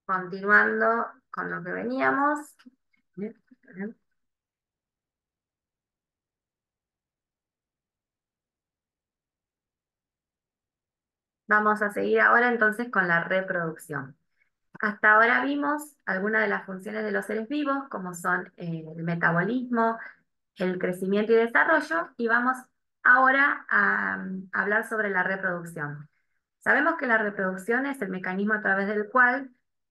Continuando con lo que veníamos. Vamos a seguir ahora entonces con la reproducción. Hasta ahora vimos algunas de las funciones de los seres vivos, como son el metabolismo, el crecimiento y desarrollo, y vamos ahora a hablar sobre la reproducción. Sabemos que la reproducción es el mecanismo a través del cual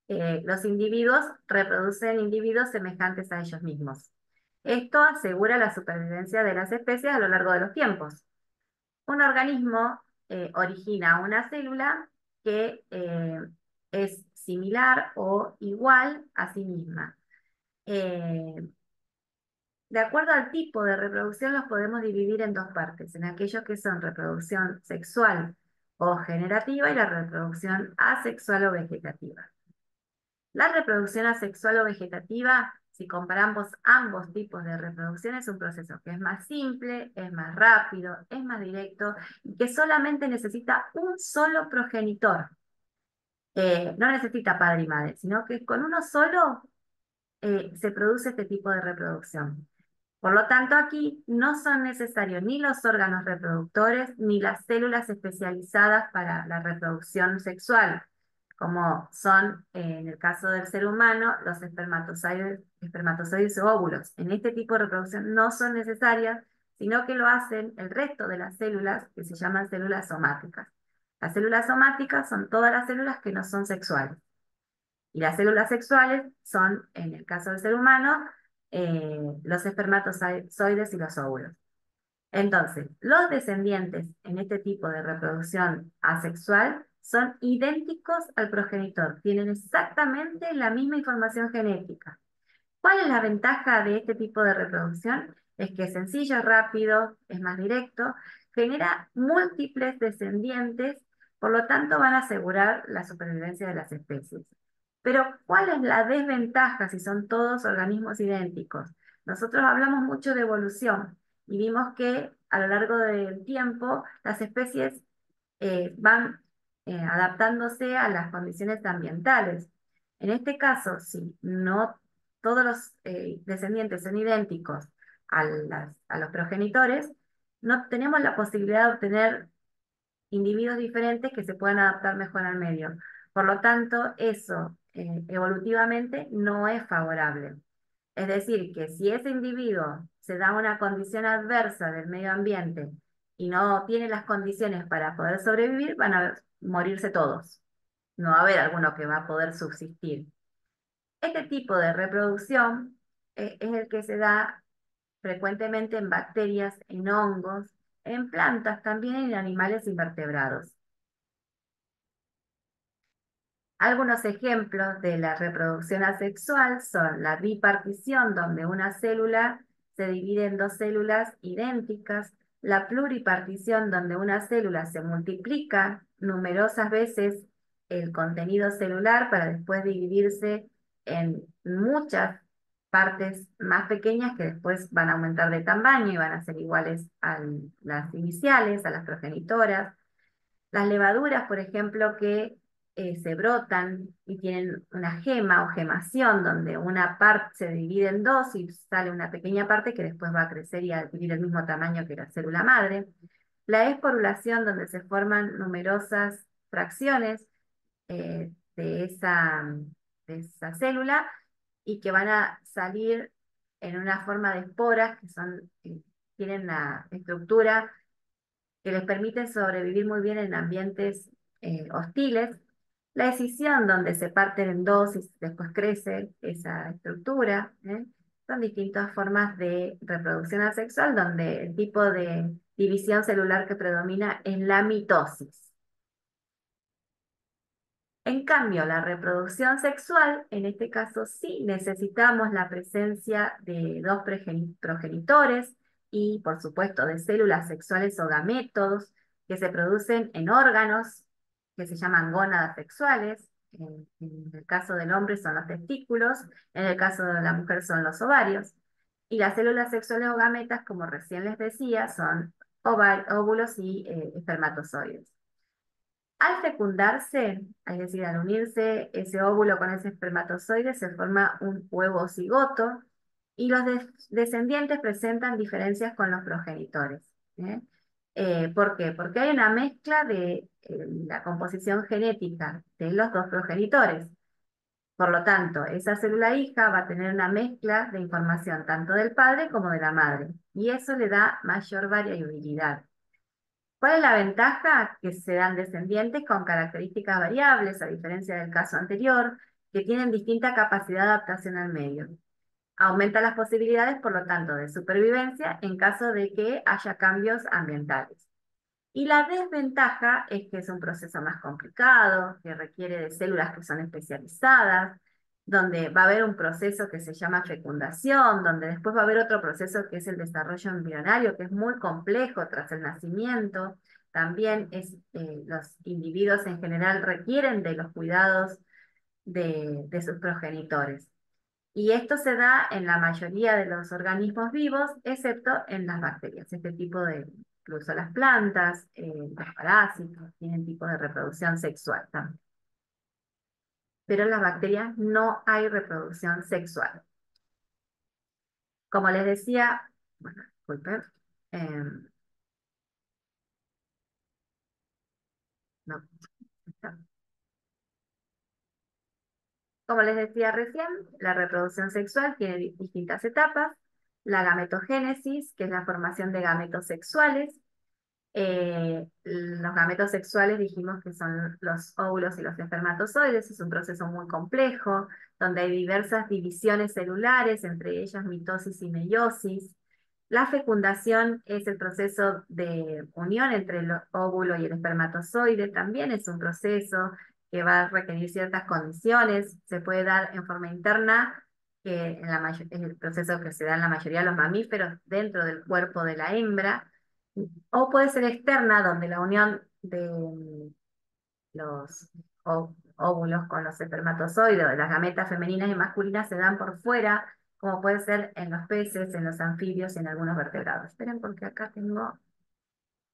los individuos reproducen individuos semejantes a ellos mismos. Esto asegura la supervivencia de las especies a lo largo de los tiempos. Un organismo origina una célula que es similar o igual a sí misma. Eh, de acuerdo al tipo de reproducción, los podemos dividir en dos partes, en aquellos que son reproducción sexual o generativa y la reproducción asexual o vegetativa. La reproducción asexual o vegetativa, si comparamos ambos tipos de reproducción, es un proceso que es más simple, es más rápido, es más directo y que solamente necesita un solo progenitor. No necesita padre y madre, sino que con uno solo se produce este tipo de reproducción. Por lo tanto, aquí no son necesarios ni los órganos reproductores ni las células especializadas para la reproducción sexual, como son, en el caso del ser humano, los espermatozoides o óvulos. En este tipo de reproducción no son necesarias, sino que lo hacen el resto de las células, que se llaman células somáticas. Las células somáticas son todas las células que no son sexuales. Y las células sexuales son, en el caso del ser humano, los espermatozoides y los óvulos. Entonces, los descendientes en este tipo de reproducción asexual son idénticos al progenitor, tienen exactamente la misma información genética. ¿Cuál es la ventaja de este tipo de reproducción? Es que es sencillo, rápido, es más directo, genera múltiples descendientes, por lo tanto van a asegurar la supervivencia de las especies. Pero, ¿cuál es la desventaja si son todos organismos idénticos? Nosotros hablamos mucho de evolución y vimos que a lo largo del tiempo las especies van adaptándose a las condiciones ambientales. En este caso, si no todos los descendientes son idénticos a los progenitores, no tenemos la posibilidad de obtener individuos diferentes que se puedan adaptar mejor al medio. Por lo tanto, eso evolutivamente no es favorable. Es decir, que si ese individuo se da una condición adversa del medio ambiente y no tiene las condiciones para poder sobrevivir, van a morirse todos. No va a haber alguno que va a poder subsistir. Este tipo de reproducción es el que se da frecuentemente en bacterias, en hongos, en plantas, también en animales invertebrados. Algunos ejemplos de la reproducción asexual son la bipartición, donde una célula se divide en dos células idénticas, la pluripartición, donde una célula se multiplica numerosas veces el contenido celular para después dividirse en muchas partes más pequeñas que después van a aumentar de tamaño y van a ser iguales a las iniciales, a las progenitoras. Las levaduras, por ejemplo, que se brotan y tienen una gema o gemación, donde una parte se divide en dos y sale una pequeña parte que después va a crecer y a adquirir el mismo tamaño que la célula madre. La esporulación, donde se forman numerosas fracciones de esa célula y que van a salir en una forma de esporas que tienen una estructura que les permiten sobrevivir muy bien en ambientes hostiles. La escisión, donde se parten en dos y después crece esa estructura. Son distintas formas de reproducción asexual, donde el tipo de división celular que predomina es la mitosis. En cambio, la reproducción sexual, en este caso sí necesitamos la presencia de dos progenitores y, por supuesto, de células sexuales o gametos que se producen en órganos que se llaman gónadas sexuales. En el caso del hombre son los testículos, en el caso de la mujer son los ovarios. Y las células sexuales o gametas, como recién les decía, son óvulos y espermatozoides. Al fecundarse, es decir, al unirse ese óvulo con ese espermatozoide, se forma un huevo cigoto y los descendientes presentan diferencias con los progenitores. ¿Eh? ¿Por qué? Porque hay una mezcla de la composición genética de los dos progenitores. Por lo tanto, esa célula hija va a tener una mezcla de información tanto del padre como de la madre, y eso le da mayor variabilidad. ¿Cuál es la ventaja? Que se dan descendientes con características variables, a diferencia del caso anterior, que tienen distinta capacidad de adaptación al medio. Aumenta las posibilidades, por lo tanto, de supervivencia en caso de que haya cambios ambientales. Y la desventaja es que es un proceso más complicado, que requiere de células que son especializadas, donde va a haber un proceso que se llama fecundación, donde después va a haber otro proceso que es el desarrollo embrionario, que es muy complejo tras el nacimiento. También los individuos en general requieren de los cuidados de sus progenitores. Y esto se da en la mayoría de los organismos vivos, excepto en las bacterias. Este tipo de, incluso las plantas, los parásitos, tienen tipo de reproducción sexual también. Pero en las bacterias no hay reproducción sexual. Como les decía, bueno, disculpen, no, está. Como les decía recién, la reproducción sexual tiene distintas etapas. La gametogénesis, que es la formación de gametos sexuales. Los gametos sexuales dijimos que son los óvulos y los espermatozoides, es un proceso muy complejo, donde hay diversas divisiones celulares, entre ellas mitosis y meiosis. La fecundación es el proceso de unión entre el óvulo y el espermatozoide, también es un proceso que va a requerir ciertas condiciones, se puede dar en forma interna, que es el proceso que se da en la mayoría de los mamíferos dentro del cuerpo de la hembra, o puede ser externa, donde la unión de los óvulos con los espermatozoides, de las gametas femeninas y masculinas se dan por fuera, como puede ser en los peces, en los anfibios y en algunos vertebrados. Esperen porque acá tengo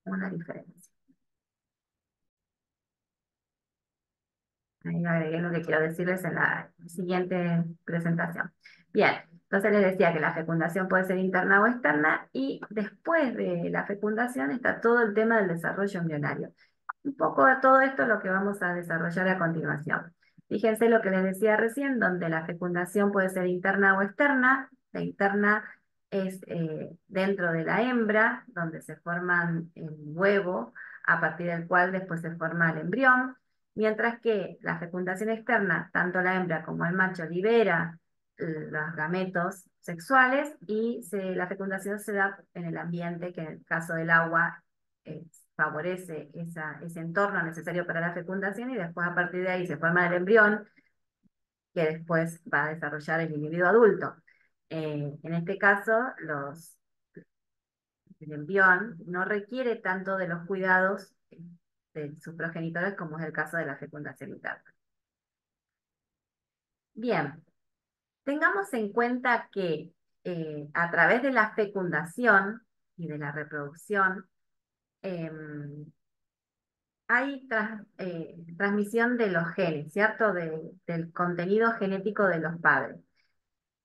una diferencia. Ahí agregué lo que quiero decirles en la siguiente presentación. Bien, entonces les decía que la fecundación puede ser interna o externa y después de la fecundación está todo el tema del desarrollo embrionario. Un poco de todo esto es lo que vamos a desarrollar a continuación. Fíjense lo que les decía recién, donde la fecundación puede ser interna o externa. La interna es dentro de la hembra, donde se forman el huevo, a partir del cual después se forma el embrión. Mientras que la fecundación externa, tanto la hembra como el macho libera los gametos sexuales y la fecundación se da en el ambiente, que en el caso del agua eh, favorece ese entorno necesario para la fecundación y después a partir de ahí se forma el embrión que después va a desarrollar el individuo adulto. En este caso, el embrión no requiere tanto de los cuidados de sus progenitores como es el caso de la fecundación interna. Bien, tengamos en cuenta que a través de la fecundación y de la reproducción em, hay transmisión de los genes, ¿cierto? Del contenido genético de los padres.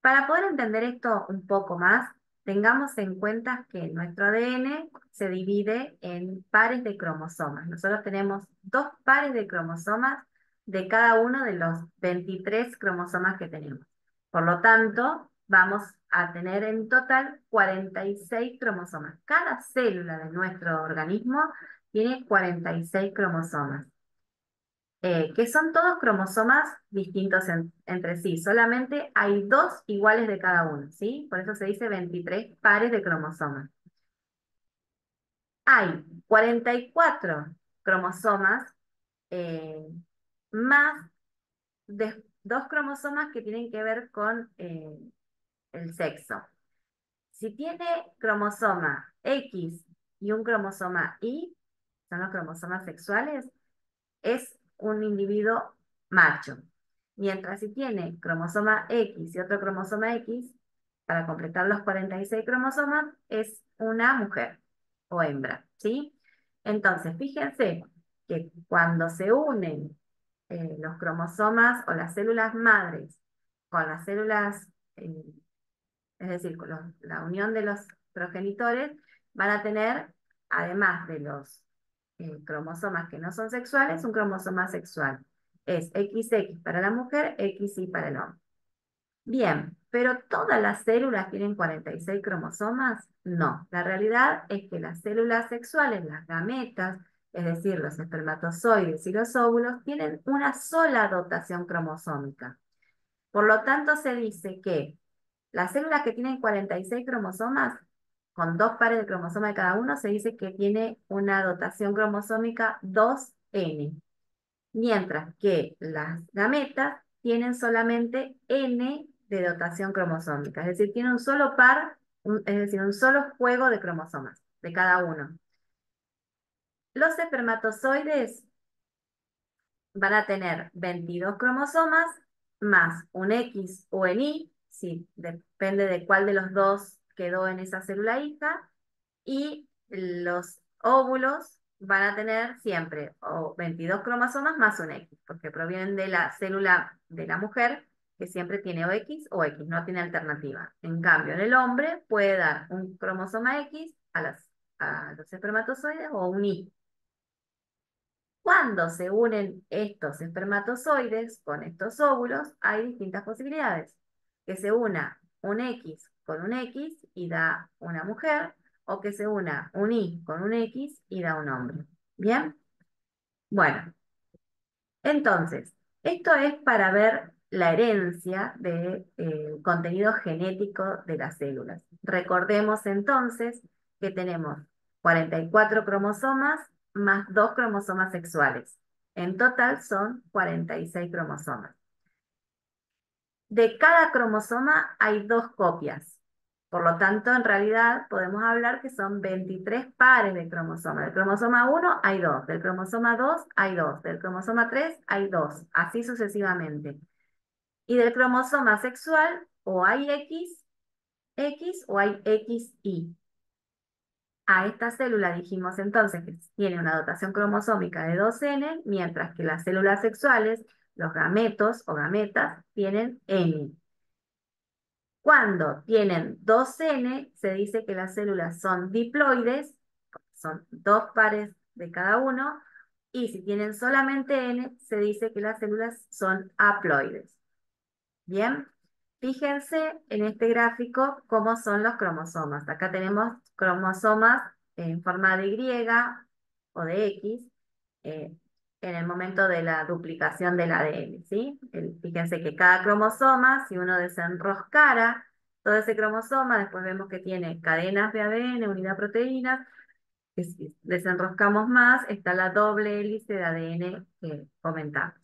Para poder entender esto un poco más, tengamos en cuenta que nuestro ADN se divide en pares de cromosomas. Nosotros tenemos 2 pares de cromosomas de cada uno de los 23 cromosomas que tenemos. Por lo tanto, vamos a tener en total 46 cromosomas. Cada célula de nuestro organismo tiene 46 cromosomas que son todos cromosomas distintos entre sí, solamente hay 2 iguales de cada uno, ¿sí? Por eso se dice 23 pares de cromosomas. Hay 44 cromosomas eh, más de 2 cromosomas que tienen que ver con el sexo. Si tiene cromosoma X y un cromosoma Y, son los cromosomas sexuales, es un individuo macho. Mientras si tiene cromosoma X y otro cromosoma X, para completar los 46 cromosomas, es una mujer o hembra, ¿sí? Entonces, fíjense que cuando se unen los cromosomas o las células madres con las células, es decir, con la unión de los progenitores, van a tener, además de los cromosomas que no son sexuales, un cromosoma sexual. Es XX para la mujer, XY para el hombre. Bien, pero ¿todas las células tienen 46 cromosomas? No, la realidad es que las células sexuales, las gametas, es decir, los espermatozoides y los óvulos, tienen una sola dotación cromosómica. Por lo tanto, se dice que las células que tienen 46 cromosomas, con dos pares de cromosomas de cada uno, se dice que tiene una dotación cromosómica 2N, mientras que las gametas tienen solamente N de dotación cromosómica, es decir, tienen un solo par, es decir, un solo juego de cromosomas de cada uno. Los espermatozoides van a tener 22 cromosomas más un X o un Y, sí, depende de cuál de los dos quedó en esa célula hija, y los óvulos van a tener siempre o 22 cromosomas más un X, porque provienen de la célula de la mujer, que siempre tiene o X, no tiene alternativa. En cambio, en el hombre puede dar un cromosoma X a los espermatozoides o un Y. Cuando se unen estos espermatozoides con estos óvulos, hay distintas posibilidades. Que se una un X con un X y da una mujer, o que se una un Y con un X y da un hombre. ¿Bien? Bueno, entonces, esto es para ver la herencia del contenido genético de las células. Recordemos entonces que tenemos 44 cromosomas más 2 cromosomas sexuales. En total son 46 cromosomas. De cada cromosoma hay dos copias. Por lo tanto, en realidad podemos hablar que son 23 pares de cromosomas. Del cromosoma 1 hay 2, del cromosoma 2 hay 2, del cromosoma 3 hay 2, así sucesivamente. Y del cromosoma sexual o hay X o hay XY. A esta célula dijimos entonces que tiene una dotación cromosómica de 2N, mientras que las células sexuales, los gametos o gametas, tienen N. Cuando tienen 2N, se dice que las células son diploides, son dos pares de cada uno, y si tienen solamente N, se dice que las células son haploides. Bien, fíjense en este gráfico cómo son los cromosomas. Acá tenemos cromosomas en forma de Y o de X eh, en el momento de la duplicación del ADN, ¿sí? Fíjense que cada cromosoma, si uno desenroscara todo ese cromosoma, después vemos que tiene cadenas de ADN, unidad proteínas, que si desenroscamos más, está la doble hélice de ADN que comentamos.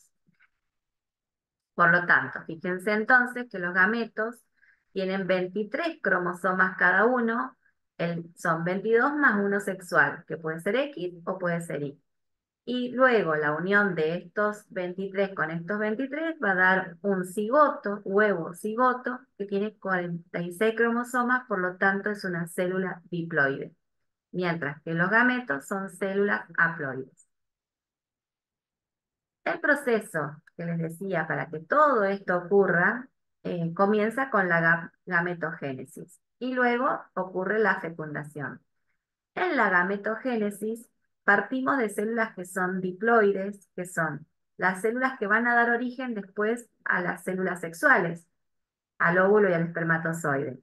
Por lo tanto, fíjense entonces que los gametos tienen 23 cromosomas cada uno, son 22 más uno sexual, que puede ser X o puede ser Y. Y luego la unión de estos 23 con estos 23 va a dar un cigoto, huevo cigoto, que tiene 46 cromosomas, por lo tanto es una célula diploide, mientras que los gametos son células haploides. El proceso que les decía para que todo esto ocurra comienza con la gametogénesis y luego ocurre la fecundación. En la gametogénesis partimos de células que son diploides, que son las células que van a dar origen después a las células sexuales, al óvulo y al espermatozoide.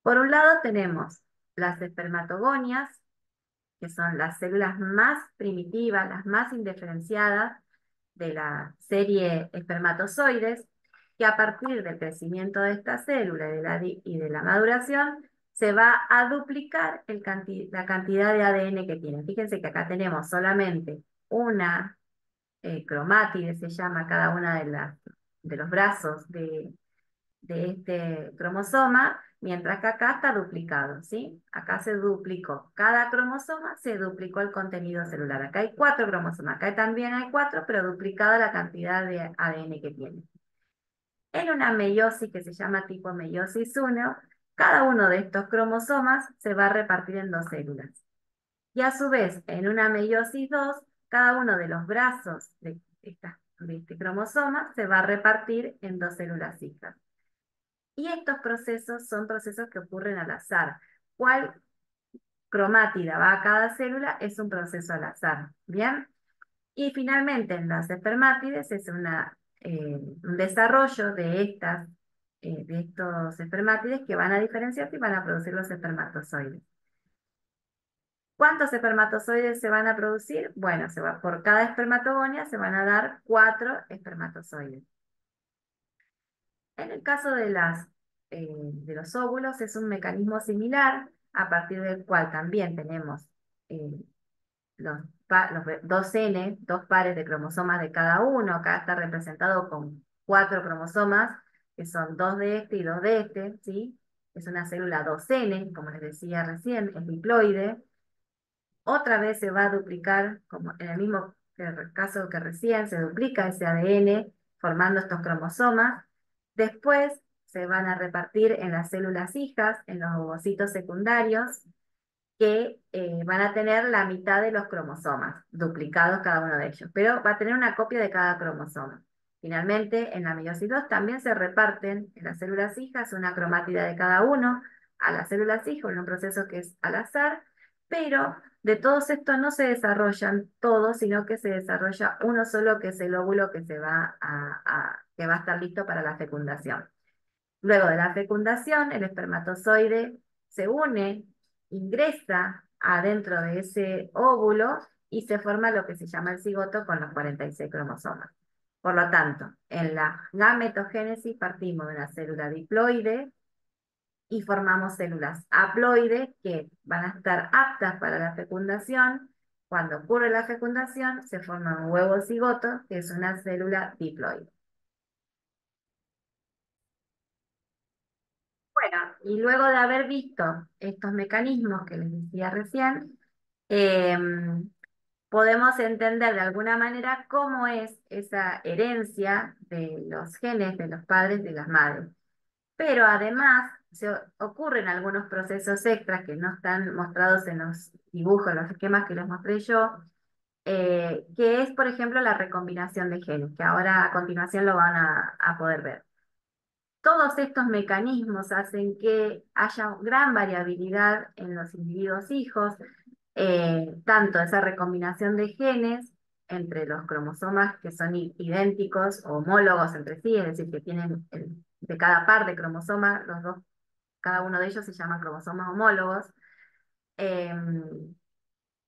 Por un lado tenemos las espermatogonias, que son las células más primitivas, las más indiferenciadas de la serie espermatozoides, que a partir del crecimiento de esta célula y de la maduración, se va a duplicar la cantidad de ADN que tiene. Fíjense que acá tenemos solamente una cromátide, se llama cada una de los brazos de este cromosoma, mientras que acá está duplicado, ¿sí? Acá se duplicó. Cada cromosoma se duplicó el contenido celular. Acá hay 4 cromosomas, acá también hay 4, pero duplicada la cantidad de ADN que tiene. En una meiosis que se llama tipo meiosis 1, cada uno de estos cromosomas se va a repartir en dos células. Y a su vez, en una meiosis 2, cada uno de los brazos de este cromosoma se va a repartir en dos células hijas. Y estos procesos son procesos que ocurren al azar. ¿Cuál cromátida va a cada célula? Es un proceso al azar. ¿Bien? Y finalmente en las espermátides es un desarrollo de estos espermátides que van a diferenciarse y van a producir los espermatozoides. ¿Cuántos espermatozoides se van a producir? Bueno, por cada espermatogonia se van a dar 4 espermatozoides. En el caso de los óvulos es un mecanismo similar, a partir del cual también tenemos eh, los dos N, dos pares de cromosomas de cada uno. Acá está representado con 4 cromosomas, que son 2 de este y 2 de este, ¿sí? Es una célula 2N, como les decía recién, es diploide. Otra vez se va a duplicar, como en el mismo caso que recién, se duplica ese ADN formando estos cromosomas. Después se van a repartir en las células hijas, en los ovocitos secundarios, que van a tener la mitad de los cromosomas, duplicados cada uno de ellos, pero va a tener una copia de cada cromosoma. Finalmente, en la meiosis 2 también se reparten en las células hijas una cromátida de cada uno a las células hijas, en un proceso que es al azar, pero de todos estos no se desarrollan todos, sino que se desarrolla uno solo, que es el óvulo que va a estar listo para la fecundación. Luego de la fecundación, el espermatozoide se une, ingresa adentro de ese óvulo y se forma lo que se llama el cigoto con los 46 cromosomas. Por lo tanto, en la gametogénesis partimos de una célula diploide y formamos células haploides que van a estar aptas para la fecundación. Cuando ocurre la fecundación, se forma un huevo cigoto, que es una célula diploide. Bueno, y luego de haber visto estos mecanismos que les decía recién, podemos entender de alguna manera cómo es esa herencia de los genes de los padres y de las madres. Pero además ocurren algunos procesos extras que no están mostrados en los dibujos, los esquemas que les mostré yo, que es, por ejemplo, la recombinación de genes, que ahora a continuación lo van a poder ver. Todos estos mecanismos hacen que haya gran variabilidad en los individuos hijos, tanto esa recombinación de genes entre los cromosomas que son idénticos o homólogos entre sí, es decir, que tienen de cada par de cromosomas, cada uno de ellos se llama cromosomas homólogos. em,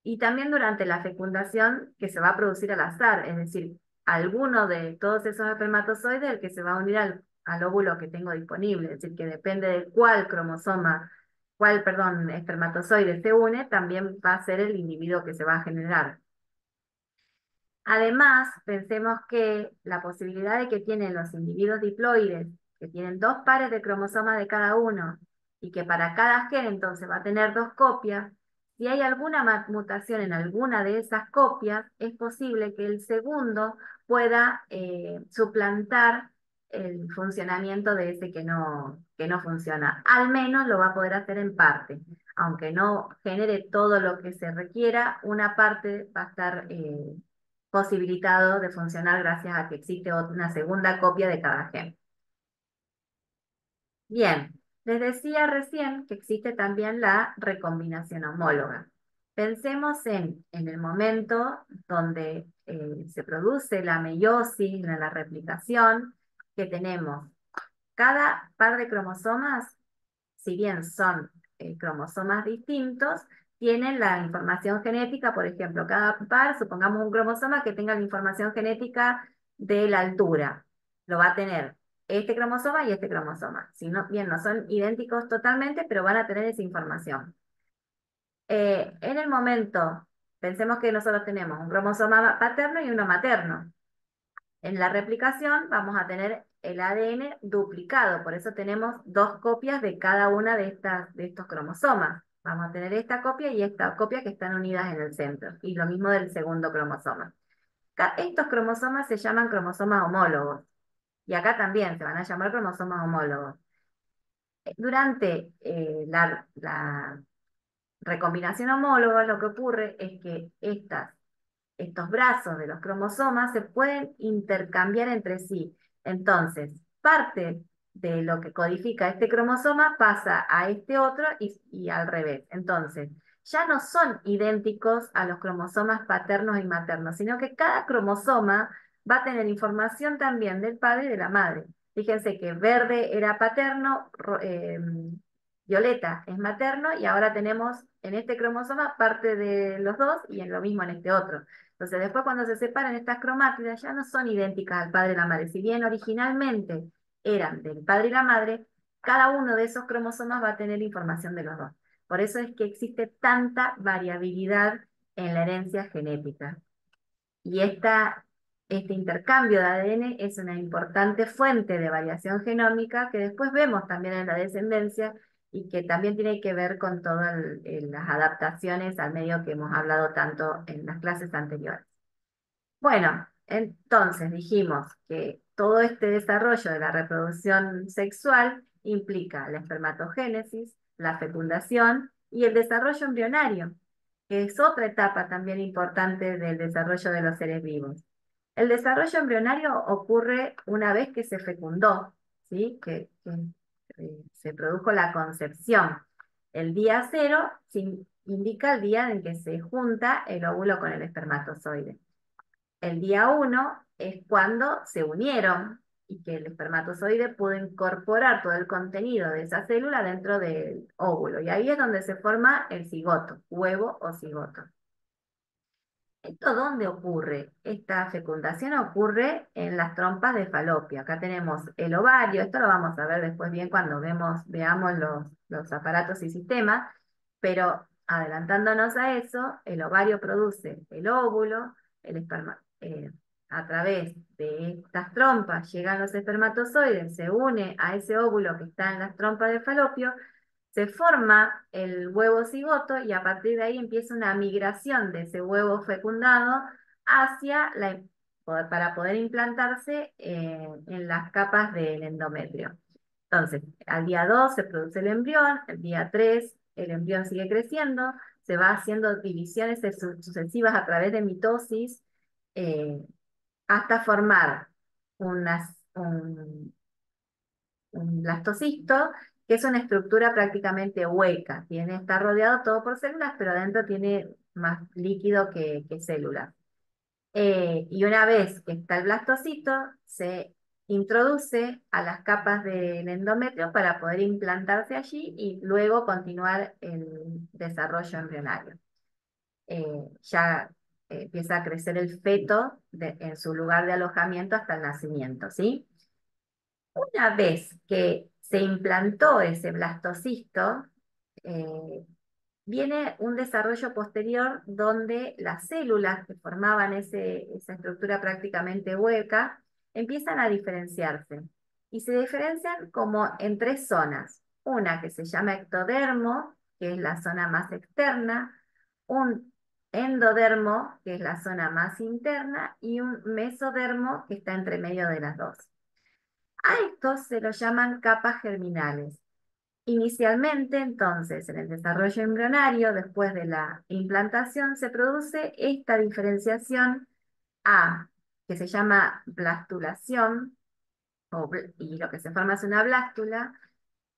y también durante la fecundación que se va a producir al azar, es decir, alguno de todos esos espermatozoides el que se va a unir al óvulo que tengo disponible, es decir, que depende de perdón, espermatozoide se une, también va a ser el individuo que se va a generar. Además, pensemos que la posibilidad de que tienen los individuos diploides, que tienen 2 pares de cromosomas de cada uno, y que para cada gen entonces va a tener 2 copias, si hay alguna mutación en alguna de esas copias, es posible que el segundo pueda suplantar el funcionamiento de ese que no funciona. Al menos lo va a poder hacer en parte. Aunque no genere todo lo que se requiera, una parte va a estar posibilitado de funcionar gracias a que existe una segunda copia de cada gen. Bien, les decía recién que existe también la recombinación homóloga. Pensemos en el momento donde se produce la meiosis, la replicación, que tenemos cada par de cromosomas, si bien son cromosomas distintos, tienen la información genética. Por ejemplo, cada par, supongamos un cromosoma que tenga la información genética de la altura, lo va a tener este cromosoma y este cromosoma. Si no, bien, no son idénticos totalmente, pero van a tener esa información. En el momento, pensemos que nosotros tenemos un cromosoma paterno y uno materno. En la replicación vamos a tener el ADN duplicado, por eso tenemos 2 copias de cada una de estos cromosomas. Vamos a tener esta copia y esta copia que están unidas en el centro, y lo mismo del segundo cromosoma. Estos cromosomas se llaman cromosomas homólogos, y acá también se van a llamar cromosomas homólogos. Durante la recombinación homóloga lo que ocurre es que estas estos brazos de los cromosomas se pueden intercambiar entre sí. Entonces, parte de lo que codifica este cromosoma pasa a este otro y al revés. Entonces, ya no son idénticos a los cromosomas paternos y maternos, sino que cada cromosoma va a tener información también del padre y de la madre. Fíjense que verde era paterno, violeta es materno, y ahora tenemos en este cromosoma parte de los dos y en lo mismo en este otro. Entonces, después cuando se separan estas cromátidas ya no son idénticas al padre y la madre. Si bien originalmente eran del padre y la madre, cada uno de esos cromosomas va a tener información de los dos. Por eso es que existe tanta variabilidad en la herencia genética. Y este intercambio de ADN es una importante fuente de variación genómica que después vemos también en la descendencia y que también tiene que ver con todas las adaptaciones al medio que hemos hablado tanto en las clases anteriores. Bueno, entonces dijimos que todo este desarrollo de la reproducción sexual implica la espermatogénesis, la fecundación y el desarrollo embrionario, que es otra etapa también importante del desarrollo de los seres vivos. El desarrollo embrionario ocurre una vez que se fecundó, ¿sí? Que se produjo la concepción. El día cero indica el día en que se junta el óvulo con el espermatozoide. El día uno es cuando se unieron y que el espermatozoide pudo incorporar todo el contenido de esa célula dentro del óvulo. Y ahí es donde se forma el cigoto, huevo o cigoto. ¿Esto dónde ocurre? Esta fecundación ocurre en las trompas de falopio. Acá tenemos el ovario, esto lo vamos a ver después bien cuando veamos los aparatos y sistemas, pero adelantándonos a eso, el ovario produce el óvulo, el esperma, a través de estas trompas llegan los espermatozoides, se une a ese óvulo que está en las trompas de falopio, se forma el huevo cigoto y a partir de ahí empieza una migración de ese huevo fecundado hacia para poder implantarse en las capas del endometrio. Entonces, al día 2 se produce el embrión, el día 3 el embrión sigue creciendo, se va haciendo divisiones sucesivas a través de mitosis eh, hasta formar un blastocisto, que es una estructura prácticamente hueca. Está rodeado todo por células, pero adentro tiene más líquido que células. Y una vez que está el blastocito, se introduce a las capas del endometrio para poder implantarse allí y luego continuar el desarrollo embrionario. Ya empieza a crecer el feto en su lugar de alojamiento hasta el nacimiento, ¿sí? Una vez que se implantó ese blastocisto, eh, viene un desarrollo posterior donde las células que formaban esa estructura prácticamente hueca empiezan a diferenciarse. Y se diferencian como en tres zonas. Una que se llama ectodermo, que es la zona más externa, un endodermo, que es la zona más interna, y un mesodermo, que está entre medio de las dos. A estos se los llaman capas germinales. Inicialmente, entonces, en el desarrollo embrionario, después de la implantación, se produce esta diferenciación que se llama blastulación, y lo que se forma es una blástula,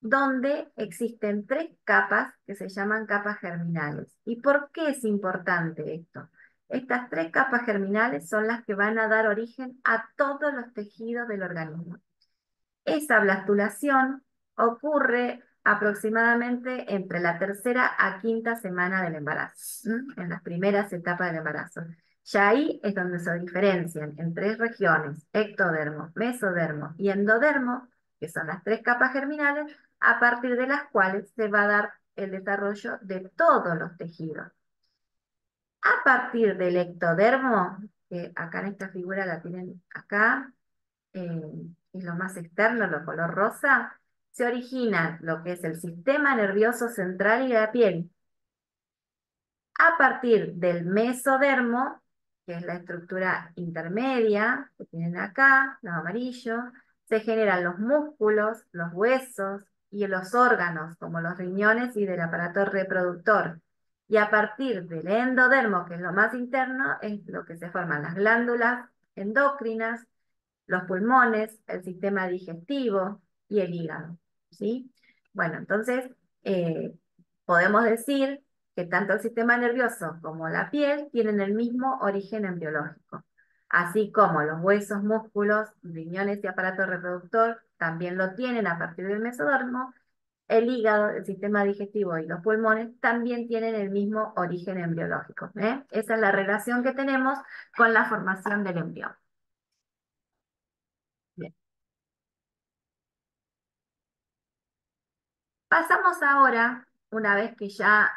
donde existen tres capas que se llaman capas germinales. ¿Y por qué es importante esto? Estas tres capas germinales son las que van a dar origen a todos los tejidos del organismo. Esa blastulación ocurre aproximadamente entre la tercera a quinta semana del embarazo, en las primeras etapas del embarazo. Ya ahí es donde se diferencian en tres regiones: ectodermo, mesodermo y endodermo, que son las tres capas germinales, a partir de las cuales se va a dar el desarrollo de todos los tejidos. A partir del ectodermo, que acá en esta figura la tienen acá, eh, es lo más externo, lo color rosa, se origina lo que es el sistema nervioso central y la piel. A partir del mesodermo, que es la estructura intermedia que tienen acá, los amarillos, se generan los músculos, los huesos y los órganos, como los riñones y del aparato reproductor. Y a partir del endodermo, que es lo más interno, es lo que se forman las glándulas endocrinas, los pulmones, el sistema digestivo y el hígado, ¿sí? Bueno, entonces eh, podemos decir que tanto el sistema nervioso como la piel tienen el mismo origen embriológico, así como los huesos, músculos, riñones y aparato reproductor también lo tienen a partir del mesodermo. El hígado, el sistema digestivo y los pulmones también tienen el mismo origen embriológico, ¿eh? Esa es la relación que tenemos con la formación del embrión. Bien. Pasamos ahora, una vez que ya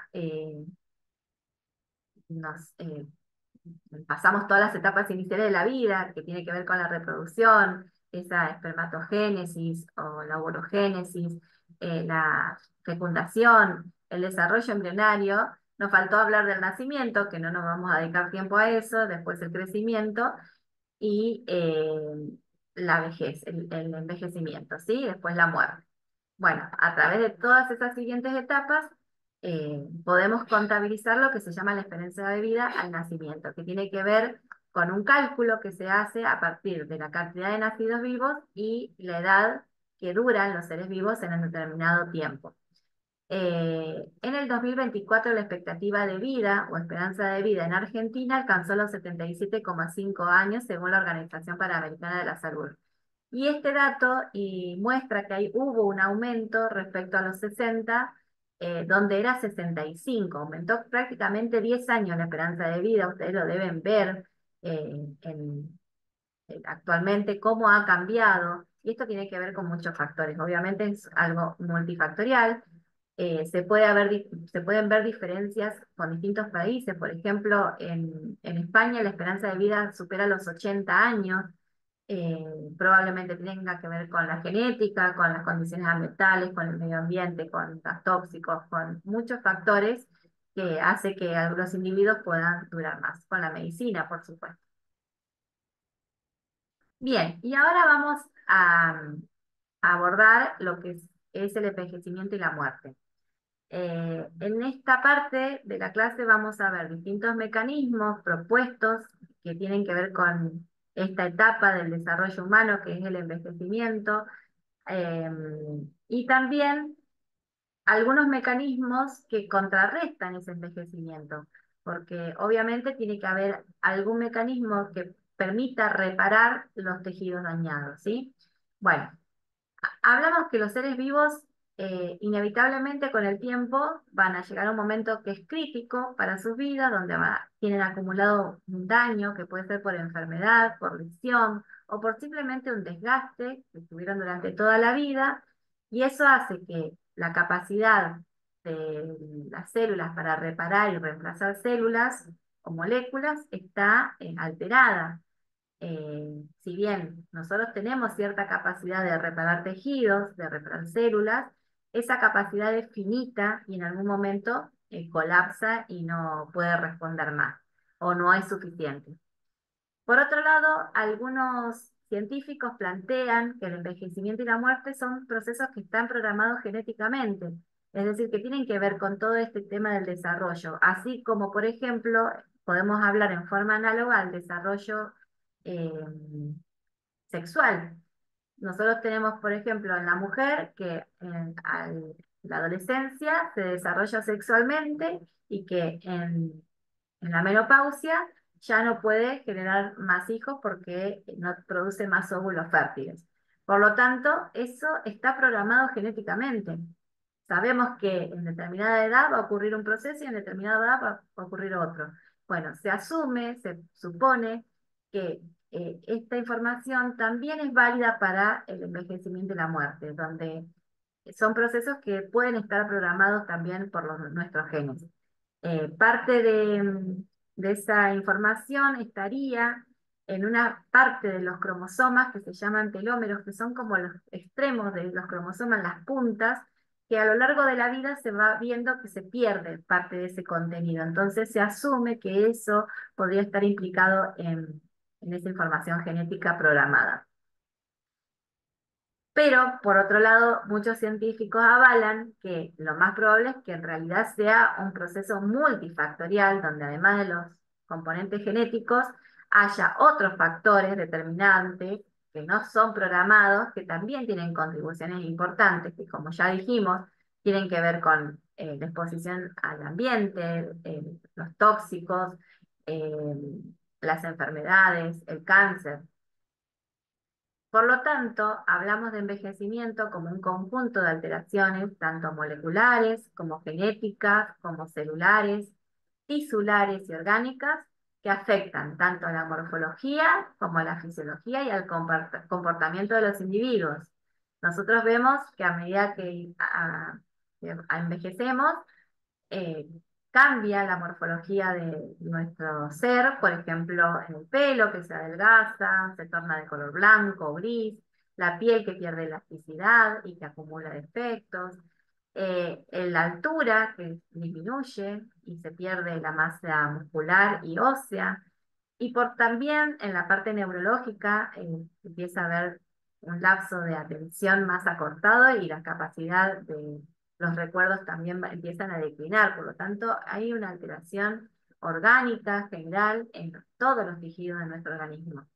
nos pasamos todas las etapas iniciales de la vida, que tiene que ver con la reproducción, esa espermatogénesis o la orogénesis, la fecundación, el desarrollo embrionario. Nos faltó hablar del nacimiento, que no nos vamos a dedicar tiempo a eso, después el crecimiento y la vejez, el envejecimiento, ¿sí? Después la muerte. Bueno, a través de todas esas siguientes etapas, podemos contabilizar lo que se llama la esperanza de vida al nacimiento, que tiene que ver con un cálculo que se hace a partir de la cantidad de nacidos vivos y la edad que duran los seres vivos en un determinado tiempo. En el 2024 la expectativa de vida o esperanza de vida en Argentina alcanzó los 77,5 años según la Organización Panamericana de la Salud. Y este dato muestra que hubo un aumento respecto a los 60, donde era 65, aumentó prácticamente 10 años la esperanza de vida, ustedes lo deben ver actualmente cómo ha cambiado, y esto tiene que ver con muchos factores, obviamente es algo multifactorial. Se pueden ver diferencias con distintos países. Por ejemplo, en España la esperanza de vida supera los 80 años. eh, Probablemente tenga que ver con la genética, con las condiciones ambientales, con el medio ambiente, con gas tóxicos, con muchos factores que hace que algunos individuos puedan durar más, con la medicina, por supuesto. Bien, y ahora vamos a abordar lo que es el envejecimiento y la muerte. En esta parte de la clase vamos a ver distintos mecanismos propuestos que tienen que ver con esta etapa del desarrollo humano, que es el envejecimiento, eh, y también algunos mecanismos que contrarrestan ese envejecimiento, porque obviamente tiene que haber algún mecanismo que permita reparar los tejidos dañados, ¿sí? Bueno, hablamos que los seres vivos inevitablemente con el tiempo van a llegar a un momento que es crítico para sus vidas, donde tienen acumulado un daño que puede ser por enfermedad, por lesión o por simplemente un desgaste que tuvieron durante toda la vida, y eso hace que la capacidad de las células para reparar y reemplazar células o moléculas está alterada. Si bien nosotros tenemos cierta capacidad de reparar tejidos, de reparar células, esa capacidad es finita y en algún momento colapsa y no puede responder más o no es suficiente. Por otro lado, algunos científicos plantean que el envejecimiento y la muerte son procesos que están programados genéticamente, es decir, que tienen que ver con todo este tema del desarrollo, así como, por ejemplo, podemos hablar en forma análoga al desarrollo eh, sexual. Nosotros tenemos, por ejemplo, en la mujer que la adolescencia se desarrolla sexualmente y que en la menopausia ya no puede generar más hijos porque no produce más óvulos fértiles. Por lo tanto, eso está programado genéticamente. Sabemos que en determinada edad va a ocurrir un proceso y en determinada edad va a ocurrir otro. Bueno, se asume, se supone que esta información también es válida para el envejecimiento y la muerte, donde son procesos que pueden estar programados también por nuestros genes. Parte de esa información estaría en una parte de los cromosomas que se llaman telómeros, que son como los extremos de los cromosomas, las puntas, que a lo largo de la vida se va viendo que se pierde parte de ese contenido. Entonces se asume que eso podría estar implicado en esa información genética programada. Pero, por otro lado, muchos científicos avalan que lo más probable es que en realidad sea un proceso multifactorial, donde además de los componentes genéticos, haya otros factores determinantes que no son programados, que también tienen contribuciones importantes, que como ya dijimos, tienen que ver con la exposición al ambiente, los tóxicos, eh, las enfermedades, el cáncer. Por lo tanto, hablamos de envejecimiento como un conjunto de alteraciones, tanto moleculares como genéticas, como celulares, tisulares y orgánicas, que afectan tanto a la morfología como a la fisiología y al comportamiento de los individuos. Nosotros vemos que a medida que envejecemos, eh, cambia la morfología de nuestro ser, por ejemplo, en el pelo que se adelgaza, se torna de color blanco o gris, la piel que pierde elasticidad y que acumula defectos, en la altura que disminuye y se pierde la masa muscular y ósea, y por también en la parte neurológica empieza a haber un lapso de atención más acortado y la capacidad de los recuerdos también empiezan a declinar. Por lo tanto, hay una alteración orgánica general en todos los tejidos de nuestro organismo.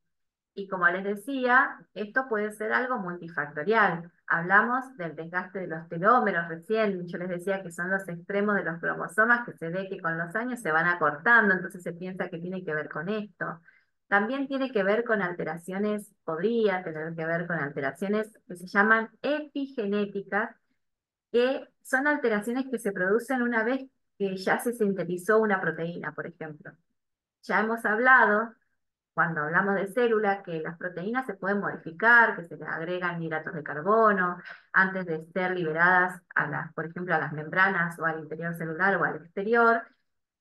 Y como les decía, esto puede ser algo multifactorial. Hablamos del desgaste de los telómeros recién, yo les decía que son los extremos de los cromosomas que se ve que con los años se van acortando, entonces se piensa que tiene que ver con esto. También tiene que ver con alteraciones, podría tener que ver con alteraciones que se llaman epigenéticas, que son alteraciones que se producen una vez que ya se sintetizó una proteína, por ejemplo. Ya hemos hablado cuando hablamos de células, que las proteínas se pueden modificar, que se les agregan hidratos de carbono antes de ser liberadas a las, por ejemplo, a las membranas o al interior celular o al exterior.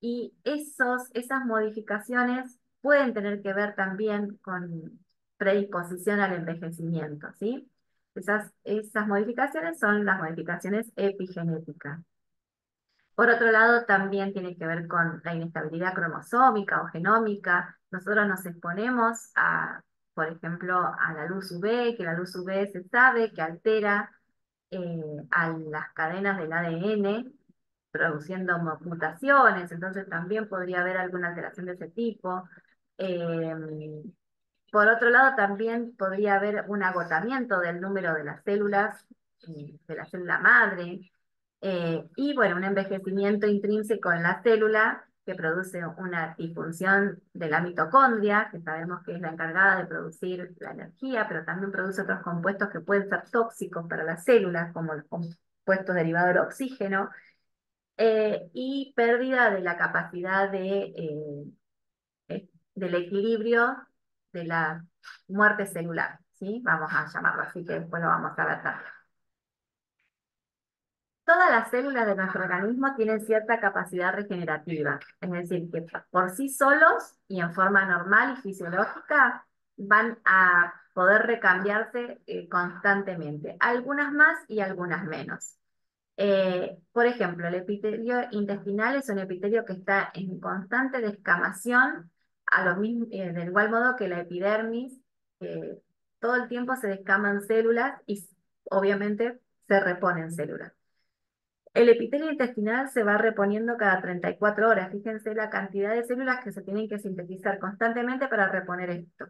Y esas modificaciones pueden tener que ver también con predisposición al envejecimiento, ¿sí? Esas modificaciones son las modificaciones epigenéticas. Por otro lado, también tiene que ver con la inestabilidad cromosómica o genómica. Nosotros nos exponemos a, por ejemplo, a la luz UV, que la luz UV se sabe que altera a las cadenas del ADN, produciendo mutaciones, entonces también podría haber alguna alteración de ese tipo. Eh, por otro lado, también podría haber un agotamiento del número de las células, de la célula madre, y bueno, un envejecimiento intrínseco en la célula que produce una disfunción de la mitocondria, que sabemos que es la encargada de producir la energía, pero también produce otros compuestos que pueden ser tóxicos para las células, como los compuestos derivados del oxígeno, y pérdida de la capacidad del equilibrio de la muerte celular, ¿sí? Vamos a llamarlo así, que después lo vamos a ver también. Todas las células de nuestro organismo tienen cierta capacidad regenerativa, es decir, que por sí solos y en forma normal y fisiológica van a poder recambiarse constantemente, algunas más y algunas menos. Por ejemplo, el epitelio intestinal es un epitelio que está en constante descamación, del igual modo que la epidermis, todo el tiempo se descaman células y obviamente se reponen células. El epitelio intestinal se va reponiendo cada 34 horas. Fíjense la cantidad de células que se tienen que sintetizar constantemente para reponer esto.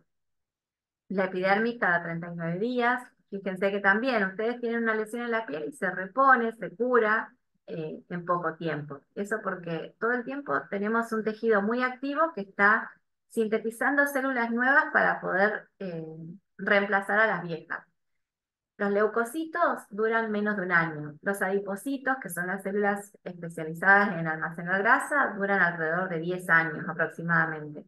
La epidermis cada 39 días. Fíjense que también ustedes tienen una lesión en la piel y se repone, se cura en poco tiempo. Eso porque todo el tiempo tenemos un tejido muy activo que está sintetizando células nuevas para poder reemplazar a las viejas. Los leucocitos duran menos de un año. Los adipocitos, que son las células especializadas en almacenar grasa, duran alrededor de 10 años aproximadamente.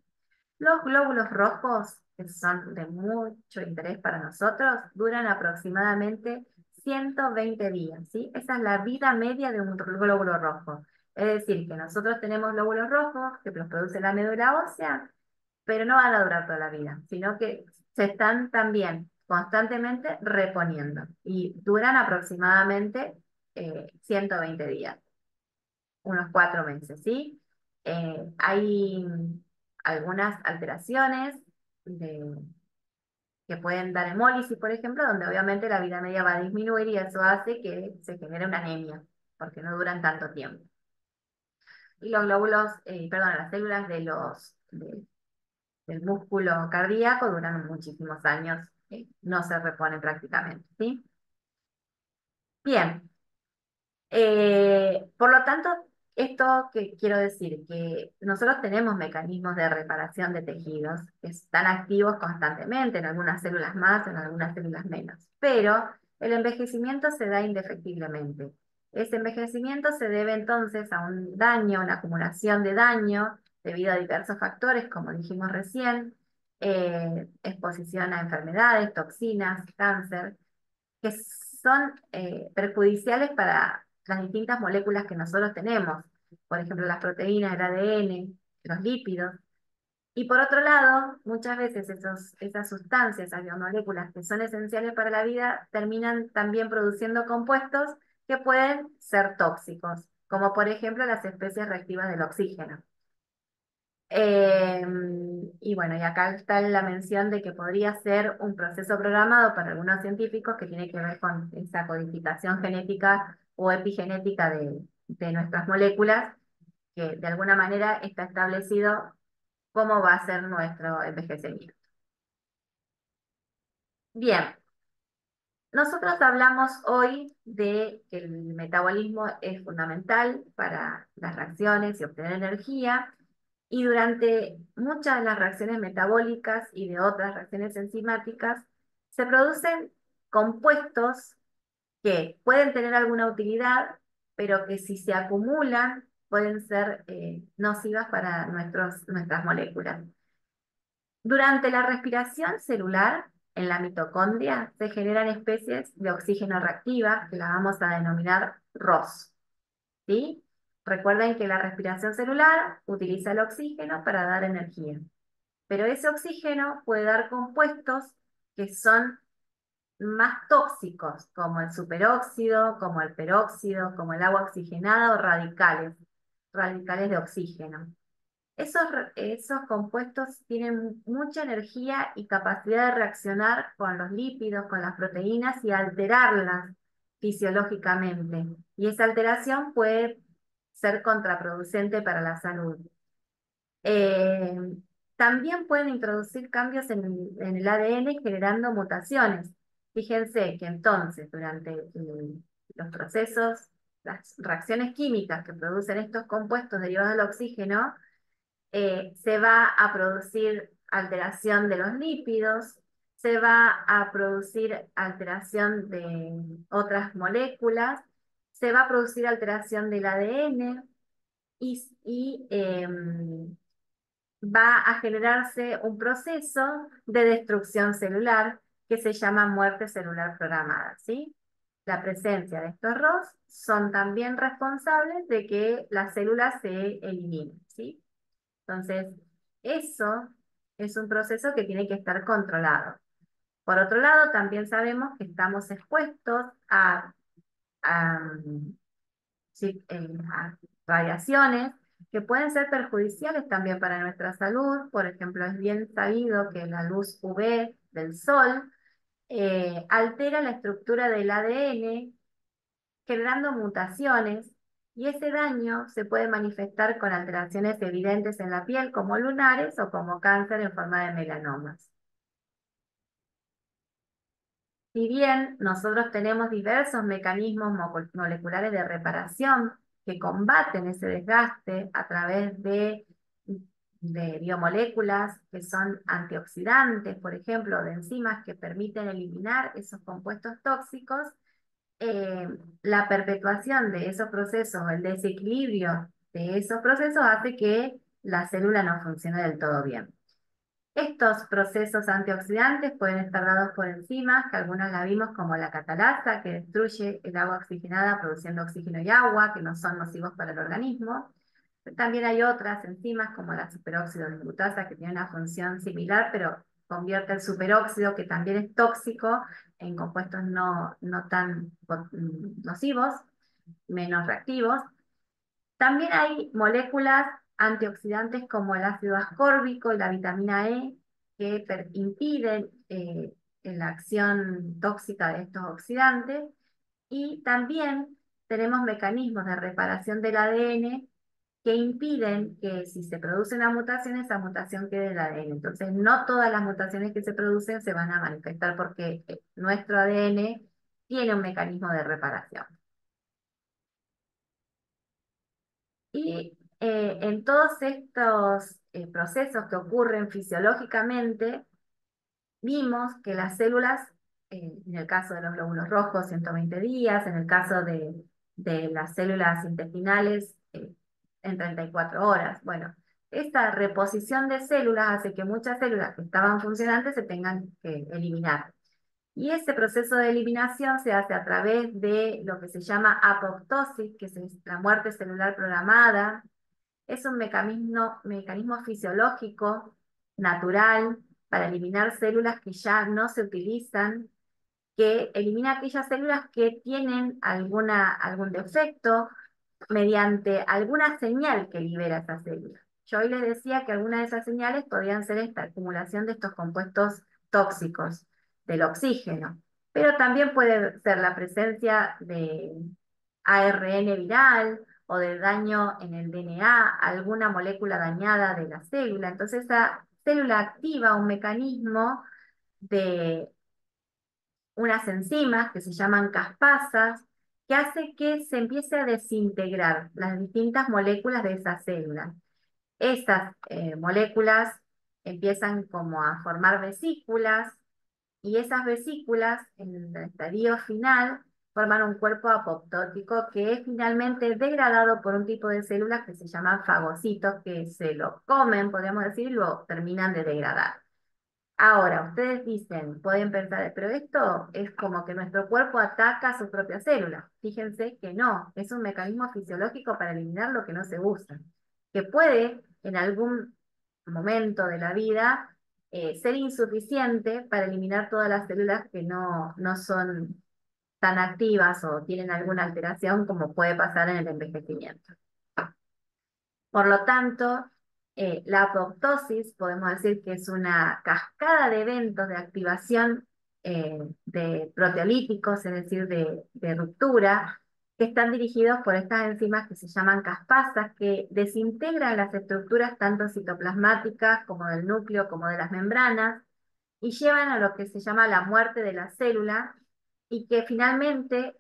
Los glóbulos rojos, que son de mucho interés para nosotros, duran aproximadamente 120 días, ¿sí? Esa es la vida media de un glóbulo rojo. Es decir, que nosotros tenemos glóbulos rojos que los produce la médula ósea, pero no van a durar toda la vida, sino que se están también constantemente reponiendo y duran aproximadamente 120 días, unos 4 meses, ¿sí? Hay algunas alteraciones de que pueden dar hemólisis, por ejemplo, donde obviamente la vida media va a disminuir y eso hace que se genere una anemia, porque no duran tanto tiempo. Y los glóbulos, perdón, las células del músculo cardíaco duran muchísimos años, no se reponen prácticamente, ¿sí? Bien, por lo tanto, esto que quiero decir, que nosotros tenemos mecanismos de reparación de tejidos que están activos constantemente, en algunas células más, en algunas células menos, pero el envejecimiento se da indefectiblemente. Ese envejecimiento se debe entonces a un daño, una acumulación de daño debido a diversos factores, como dijimos recién, exposición a enfermedades, toxinas, cáncer que son perjudiciales para las distintas moléculas que nosotros tenemos, por ejemplo, las proteínas, el ADN, los lípidos. Y por otro lado, muchas veces esas sustancias, esas biomoléculas que son esenciales para la vida, terminan también produciendo compuestos que pueden ser tóxicos, como por ejemplo las especies reactivas del oxígeno. Eh, y bueno, y acá está la mención de que podría ser un proceso programado para algunos científicos que tiene que ver con esa codificación genética o epigenética de nuestras moléculas, que de alguna manera está establecido cómo va a ser nuestro envejecimiento. Bien, nosotros hablamos hoy de que el metabolismo es fundamental para las reacciones y obtener energía. Y durante muchas de las reacciones metabólicas y de otras reacciones enzimáticas, se producen compuestos que pueden tener alguna utilidad, pero que si se acumulan pueden ser nocivas para nuestras moléculas. Durante la respiración celular, en la mitocondria, se generan especies de oxígeno reactiva, que la vamos a denominar ROS. ¿Sí? Recuerden que la respiración celular utiliza el oxígeno para dar energía, pero ese oxígeno puede dar compuestos que son más tóxicos, como el superóxido, como el peróxido, como el agua oxigenada o radicales de oxígeno. Esos compuestos tienen mucha energía y capacidad de reaccionar con los lípidos, con las proteínas y alterarlas fisiológicamente. Y esa alteración puede ser contraproducente para la salud. Eh, También pueden introducir cambios en el ADN generando mutaciones. Fíjense que entonces durante los procesos, las reacciones químicas que producen estos compuestos derivados del oxígeno, se va a producir alteración de los lípidos, se va a producir alteración de otras moléculas, se va a producir alteración del ADN y va a generarse un proceso de destrucción celular que se llama muerte celular programada, ¿sí? La presencia de estos ROS son también responsables de que las células se eliminen, ¿sí? Entonces, eso es un proceso que tiene que estar controlado. Por otro lado, también sabemos que estamos expuestos a, sí, a radiaciones que pueden ser perjudiciales también para nuestra salud. Por ejemplo, es bien sabido que la luz UV del sol altera la estructura del ADN, generando mutaciones, y ese daño se puede manifestar con alteraciones evidentes en la piel, como lunares o como cáncer en forma de melanomas. Si bien nosotros tenemos diversos mecanismos moleculares de reparación que combaten ese desgaste a través de biomoléculas que son antioxidantes, por ejemplo, de enzimas que permiten eliminar esos compuestos tóxicos, eh, la perpetuación de esos procesos, el desequilibrio de esos procesos hace que la célula no funcione del todo bien. Estos procesos antioxidantes pueden estar dados por enzimas, que algunas la vimos como la catalasa, que destruye el agua oxigenada produciendo oxígeno y agua, que no son nocivos para el organismo. También hay otras enzimas como la superóxido dismutasa, que tiene una función similar, pero convierte el superóxido, que también es tóxico, en compuestos no tan nocivos, menos reactivos. También hay moléculas antioxidantes como el ácido ascórbico y la vitamina E, que impiden la acción tóxica de estos oxidantes, y también tenemos mecanismos de reparación del ADN que impiden que si se produce una mutación, esa mutación quede en el ADN. Entonces, no todas las mutaciones que se producen se van a manifestar porque nuestro ADN tiene un mecanismo de reparación. Y en todos estos procesos que ocurren fisiológicamente, vimos que las células, en el caso de los glóbulos rojos, 120 días, en el caso de las células intestinales, en 34 horas. Bueno, esta reposición de células hace que muchas células que estaban funcionantes se tengan que eliminar. Y ese proceso de eliminación se hace a través de lo que se llama apoptosis, que es la muerte celular programada. Es un mecanismo fisiológico, natural, para eliminar células que ya no se utilizan, que elimina aquellas células que tienen algún defecto mediante alguna señal que libera esa célula. Yo hoy les decía que algunas de esas señales podían ser esta acumulación de estos compuestos tóxicos del oxígeno, pero también puede ser la presencia de ARN viral o de daño en el DNA, alguna molécula dañada de la célula. Entonces esa célula activa un mecanismo de unas enzimas que se llaman caspasas, que hace que se empiece a desintegrar las distintas moléculas de esa célula. Estas moléculas empiezan como a formar vesículas, y esas vesículas en el estadio final forman un cuerpo apoptótico que es finalmente degradado por un tipo de células que se llaman fagocitos, que se lo comen, podríamos decir, y lo terminan de degradar. Ahora, ustedes dicen, pueden pensar, pero esto es como que nuestro cuerpo ataca a sus propias células. Fíjense que no, es un mecanismo fisiológico para eliminar lo que no se usa, que puede en algún momento de la vida ser insuficiente para eliminar todas las células que no son tan activas o tienen alguna alteración como puede pasar en el envejecimiento. Por lo tanto, la apoptosis podemos decir que es una cascada de eventos de activación de proteolíticos, es decir, de ruptura, que están dirigidos por estas enzimas que se llaman caspasas, que desintegran las estructuras tanto citoplasmáticas como del núcleo, como de las membranas, y llevan a lo que se llama la muerte de la célula, y que finalmente,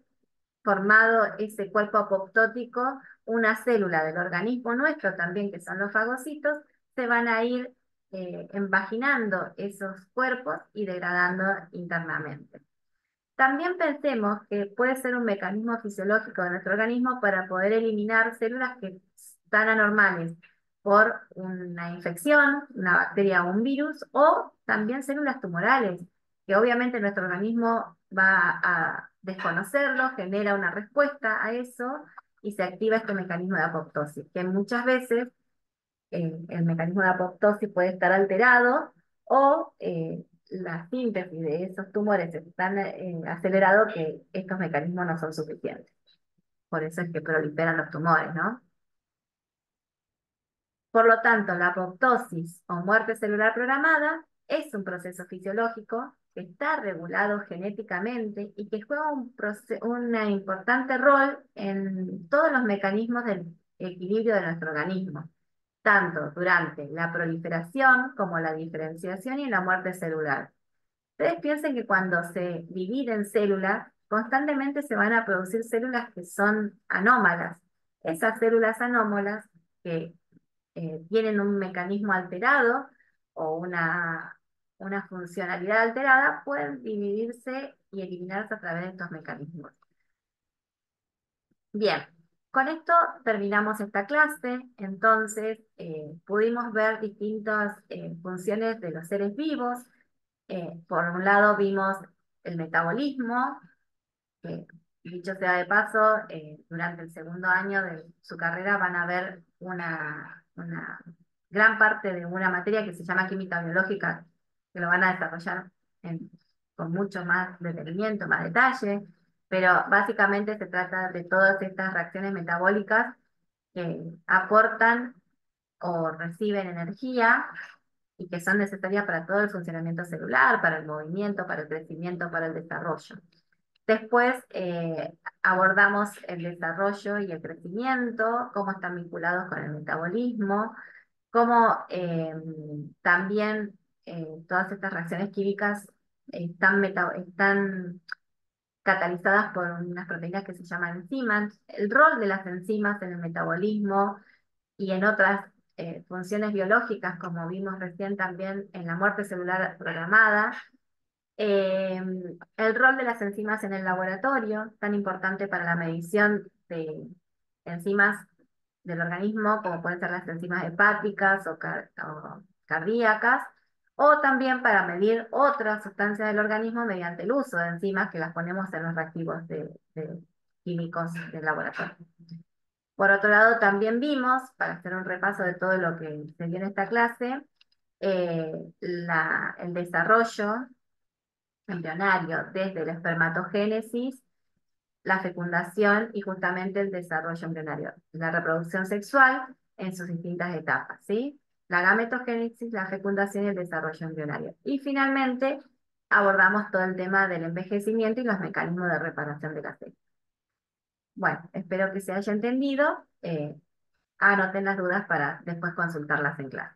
formado ese cuerpo apoptótico, una célula del organismo nuestro también, que son los fagocitos, se van a ir envaginando esos cuerpos y degradando internamente. También pensemos que puede ser un mecanismo fisiológico de nuestro organismo para poder eliminar células que están anormales por una infección, una bacteria o un virus, o también células tumorales, que obviamente nuestro organismo va a desconocerlo, genera una respuesta a eso y se activa este mecanismo de apoptosis, que muchas veces el mecanismo de apoptosis puede estar alterado o la síntesis de esos tumores es tan acelerado que estos mecanismos no son suficientes. Por eso es que proliferan los tumores, ¿no? Por lo tanto, la apoptosis o muerte celular programada es un proceso fisiológico que está regulado genéticamente y que juega un importante rol en todos los mecanismos del equilibrio de nuestro organismo, tanto durante la proliferación como la diferenciación y la muerte celular. Ustedes piensen que cuando se dividen células, constantemente se van a producir células que son anómalas. Esas células anómalas que tienen un mecanismo alterado o una funcionalidad alterada pueden dividirse y eliminarse a través de estos mecanismos. Bien, con esto terminamos esta clase. Entonces, pudimos ver distintas funciones de los seres vivos. Por un lado vimos el metabolismo, que dicho sea de paso, durante el segundo año de su carrera van a ver una gran parte de una materia que se llama química biológica, que lo van a desarrollar con mucho más detenimiento, más detalle, pero básicamente se trata de todas estas reacciones metabólicas que aportan o reciben energía y que son necesarias para todo el funcionamiento celular, para el movimiento, para el crecimiento, para el desarrollo. Después abordamos el desarrollo y el crecimiento, cómo están vinculados con el metabolismo, cómo también todas estas reacciones químicas están catalizadas por unas proteínas que se llaman enzimas, el rol de las enzimas en el metabolismo y en otras funciones biológicas, como vimos recién también en la muerte celular programada, eh, el rol de las enzimas en el laboratorio, tan importante para la medición de enzimas del organismo, como pueden ser las enzimas hepáticas o cardíacas, o también para medir otras sustancias del organismo mediante el uso de enzimas que las ponemos en los reactivos de químicos del laboratorio. Por otro lado, también vimos, para hacer un repaso de todo lo que se vio en esta clase, el desarrollo embrionario desde la espermatogénesis, la fecundación y justamente el desarrollo embrionario, la reproducción sexual en sus distintas etapas, ¿sí? La gametogénesis, la fecundación y el desarrollo embrionario. Y finalmente abordamos todo el tema del envejecimiento y los mecanismos de reparación de la célula. Bueno, espero que se haya entendido. Anoten las dudas para después consultarlas en clase.